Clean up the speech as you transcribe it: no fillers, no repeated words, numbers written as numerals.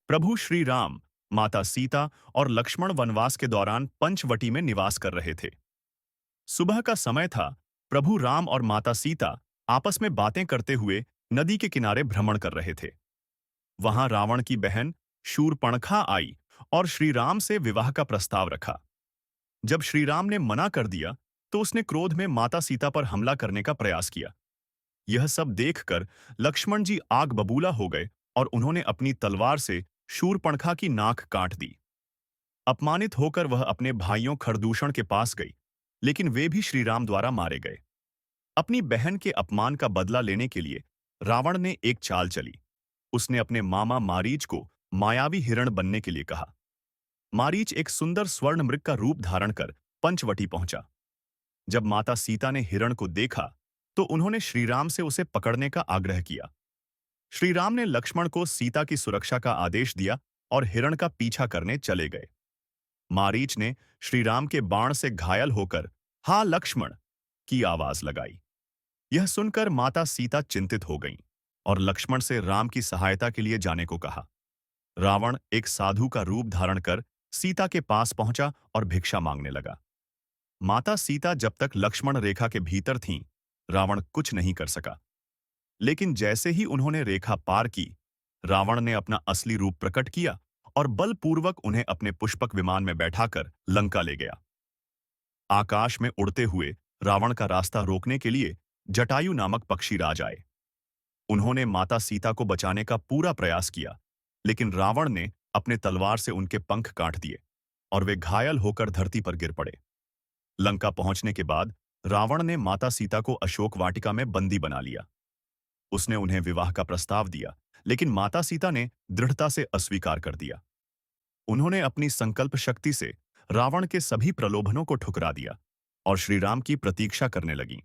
प्रभु श्री राम, माता सीता और लक्ष्मण वनवास के दौरान पंचवटी में निवास कर रहे थे। सुबह का समय था। प्रभु राम और माता सीता आपस में बातें करते हुए नदी के किनारे भ्रमण कर रहे थे। वहां रावण की बहन शूरपणखा आई और श्री राम से विवाह का प्रस्ताव रखा। जब श्री राम ने मना कर दिया, तो उसने क्रोध में माता सीता पर हमला करने का प्रयास किया। यह सब देखकर लक्ष्मण जी आग बबूला हो गए और उन्होंने अपनी तलवार से शूरपणखा की नाक काट दी। अपमानित होकर वह अपने भाइयों खरदूषण के पास गई, लेकिन वे भी श्रीराम द्वारा मारे गए। अपनी बहन के अपमान का बदला लेने के लिए रावण ने एक चाल चली। उसने अपने मामा मारीच को मायावी हिरण बनने के लिए कहा। मारीच एक सुंदर स्वर्ण मृग का रूप धारण कर पंचवटी पहुंचा। जब माता सीता ने हिरण को देखा, तो उन्होंने श्रीराम से उसे पकड़ने का आग्रह किया। श्रीराम ने लक्ष्मण को सीता की सुरक्षा का आदेश दिया और हिरण का पीछा करने चले गए। मारीच ने श्रीराम के बाण से घायल होकर "हा लक्ष्मण" की आवाज लगाई। यह सुनकर माता सीता चिंतित हो गईं और लक्ष्मण से राम की सहायता के लिए जाने को कहा। रावण एक साधु का रूप धारण कर सीता के पास पहुंचा और भिक्षा मांगने लगा। माता सीता जब तक लक्ष्मण रेखा के भीतर थीं, रावण कुछ नहीं कर सका। लेकिन जैसे ही उन्होंने रेखा पार की, रावण ने अपना असली रूप प्रकट किया और बलपूर्वक उन्हें अपने पुष्पक विमान में बैठाकर लंका ले गया। आकाश में उड़ते हुए रावण का रास्ता रोकने के लिए जटायु नामक पक्षी राज आए। उन्होंने माता सीता को बचाने का पूरा प्रयास किया, लेकिन रावण ने अपने तलवार से उनके पंख काट दिए और वे घायल होकर धरती पर गिर पड़े। लंका पहुंचने के बाद रावण ने माता सीता को अशोक वाटिका में बंदी बना लिया। उसने उन्हें विवाह का प्रस्ताव दिया, लेकिन माता सीता ने दृढ़ता से अस्वीकार कर दिया। उन्होंने अपनी संकल्प शक्ति से रावण के सभी प्रलोभनों को ठुकरा दिया और श्रीराम की प्रतीक्षा करने लगीं।